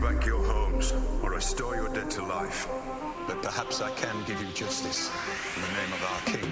back your homes, or restore your dead to life. But perhaps I can give you justice in the name of our king.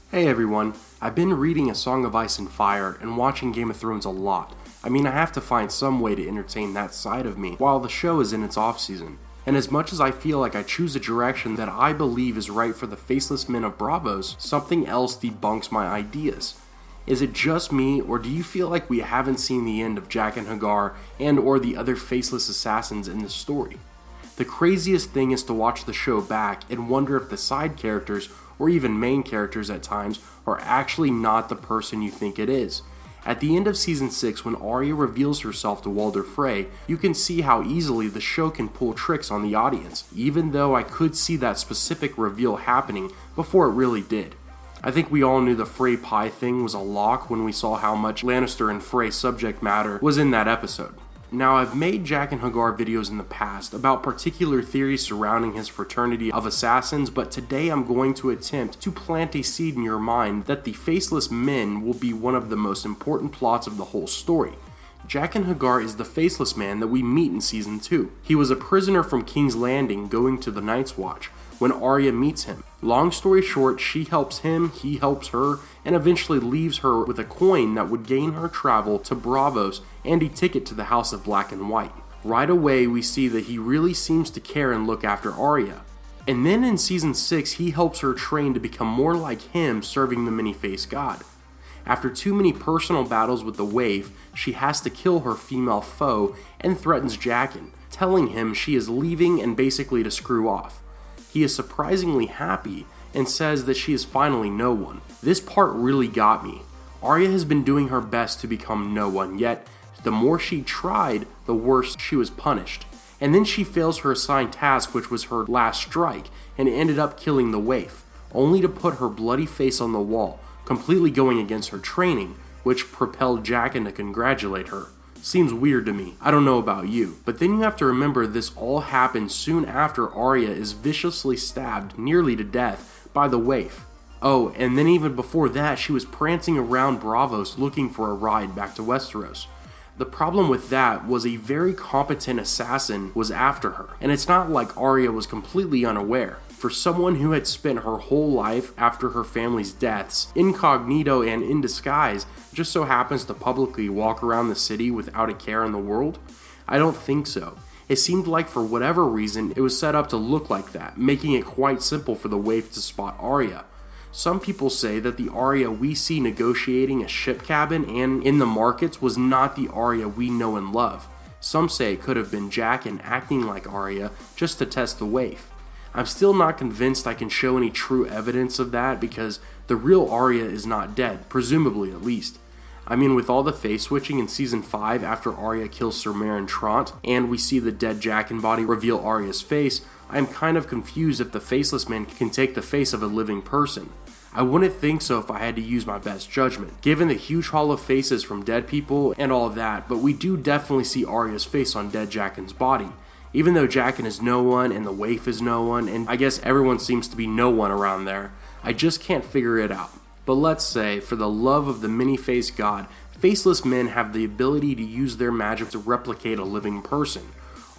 Hey everyone, I've been reading A Song of Ice and Fire and watching Game of Thrones a lot. I mean, I have to find some way to entertain that side of me while the show is in its off-season. And as much as I feel like I choose a direction that I believe is right for the Faceless Men of Braavos, something else debunks my ideas. Is it just me, or do you feel like we haven't seen the end of Jaqen H'ghar and or the other faceless assassins in the story? The craziest thing is to watch the show back and wonder if the side characters, or even main characters at times, are actually not the person you think it is. At the end of Season 6, when Arya reveals herself to Walder Frey, you can see how easily the show can pull tricks on the audience, even though I could see that specific reveal happening before it really did. I think we all knew the Frey pie thing was a lock when we saw how much Lannister and Frey subject matter was in that episode. Now, I've made Jaqen H'ghar videos in the past about particular theories surrounding his fraternity of assassins, but today I'm going to attempt to plant a seed in your mind that the Faceless Men will be one of the most important plots of the whole story. Jaqen H'ghar is the Faceless Man that we meet in Season 2. He was a prisoner from King's Landing going to the Night's Watch when Arya meets him. Long story short, she helps him, he helps her, and eventually leaves her with a coin that would gain her travel to Braavos and a ticket to the House of Black and White. Right away, we see that he really seems to care and look after Arya. And then in Season 6, he helps her train to become more like him, serving the many-faced god. After too many personal battles with the Waif, she has to kill her female foe and threatens Jaqen, telling him she is leaving and basically to screw off. He is surprisingly happy and says that she is finally no one. This part really got me. Arya has been doing her best to become no one, yet the more she tried, the worse she was punished. And then she fails her assigned task, which was her last strike, and ended up killing the Waif, only to put her bloody face on the wall, completely going against her training, which propelled Jaqen to congratulate her. Seems weird to me. I don't know about you. But then you have to remember this all happened soon after Arya is viciously stabbed nearly to death by the Waif. Oh, and then even before that, she was prancing around Braavos looking for a ride back to Westeros. The problem with that was a very competent assassin was after her, and it's not like Arya was completely unaware. For someone who had spent her whole life after her family's deaths, incognito and in disguise, just so happens to publicly walk around the city without a care in the world? I don't think so. It seemed like for whatever reason, it was set up to look like that, making it quite simple for the Waif to spot Arya. Some people say that the Arya we see negotiating a ship cabin and in the markets was not the Arya we know and love. Some say it could have been Jaqen acting like Arya just to test the Waif. I'm still not convinced I can show any true evidence of that because the real Arya is not dead, presumably at least. I mean, with all the face switching in Season 5 after Arya kills Sir Meryn Trant and we see the dead Jaqen body reveal Arya's face, I'm kind of confused if the Faceless Man can take the face of a living person. I wouldn't think so if I had to use my best judgment, given the huge haul of faces from dead people and all that, but we do definitely see Arya's face on dead Jaqen's body. Even though Jaqen is no one and the Waif is no one, and I guess everyone seems to be no one around there, I just can't figure it out. But let's say, for the love of the many-faced god, Faceless Men have the ability to use their magic to replicate a living person.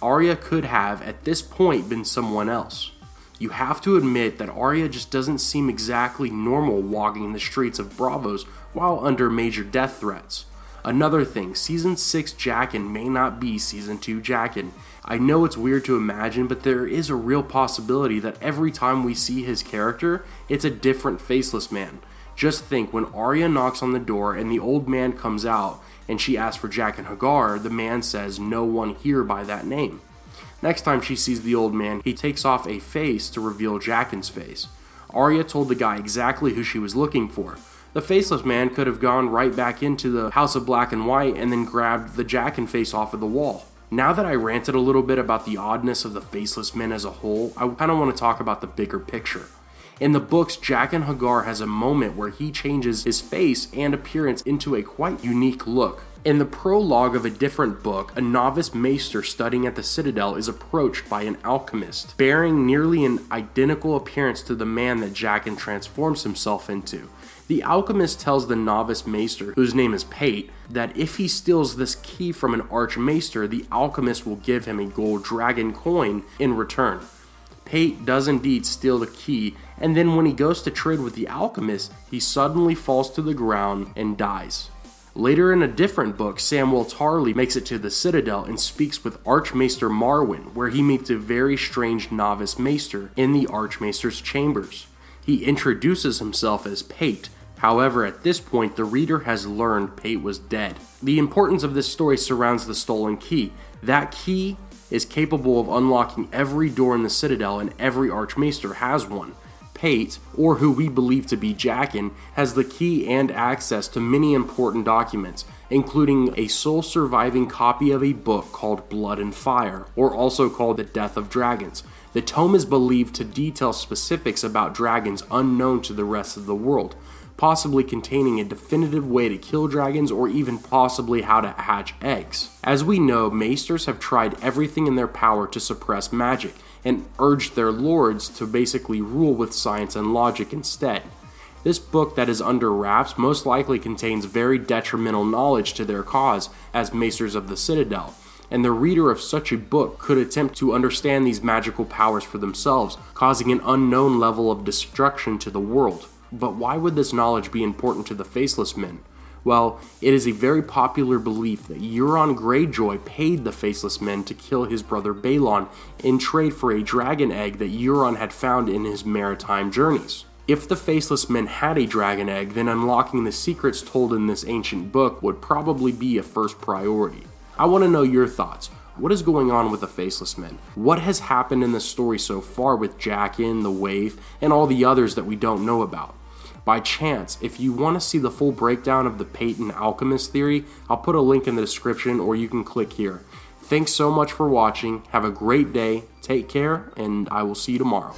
Arya could have, at this point, been someone else. You have to admit that Arya just doesn't seem exactly normal walking the streets of Braavos while under major death threats. Another thing, Season 6 Jaqen may not be Season 2 Jaqen. I know it's weird to imagine, but there is a real possibility that every time we see his character, it's a different Faceless Man. Just think, when Arya knocks on the door and the old man comes out and she asks for Jaqen H'ghar, the man says no one here by that name. Next time she sees the old man, he takes off a face to reveal Jaqen's face. Arya told the guy exactly who she was looking for. The Faceless Man could have gone right back into the House of Black and White and then grabbed the Jaqen face off of the wall. Now that I ranted a little bit about the oddness of the Faceless Men as a whole, I kind of want to talk about the bigger picture. In the books, Jaqen H'ghar has a moment where he changes his face and appearance into a quite unique look. In the prologue of a different book, a novice maester studying at the Citadel is approached by an alchemist, bearing nearly an identical appearance to the man that Jaqen transforms himself into. The alchemist tells the novice maester, whose name is Pate, that if he steals this key from an archmaester, the alchemist will give him a gold dragon coin in return. Pate does indeed steal the key, and then when he goes to trade with the alchemist, he suddenly falls to the ground and dies. Later in a different book, Samuel Tarly makes it to the Citadel and speaks with Archmaester Marwyn, where he meets a very strange novice maester in the Archmaester's chambers. He introduces himself as Pate. However, at this point, the reader has learned Pate was dead. The importance of this story surrounds the stolen key. That key is capable of unlocking every door in the Citadel, and every Archmaester has one. Pate, or who we believe to be Jaqen, has the key and access to many important documents, including a sole surviving copy of a book called Blood and Fire, or also called The Death of Dragons. The tome is believed to detail specifics about dragons unknown to the rest of the world, possibly containing a definitive way to kill dragons or even possibly how to hatch eggs. As we know, maesters have tried everything in their power to suppress magic and urged their lords to basically rule with science and logic instead. This book that is under wraps most likely contains very detrimental knowledge to their cause as maesters of the Citadel, and the reader of such a book could attempt to understand these magical powers for themselves, causing an unknown level of destruction to the world. But why would this knowledge be important to the Faceless Men? Well, it is a very popular belief that Euron Greyjoy paid the Faceless Men to kill his brother Balon in trade for a dragon egg that Euron had found in his maritime journeys. If the Faceless Men had a dragon egg, then unlocking the secrets told in this ancient book would probably be a first priority. I want to know your thoughts. What is going on with the Faceless Men? What has happened in the story so far with Jaqen, the Waif, and all the others that we don't know about? By chance, if you want to see the full breakdown of the Pate and Alchemist theory, I'll put a link in the description or you can click here. Thanks so much for watching, have a great day, take care, and I will see you tomorrow.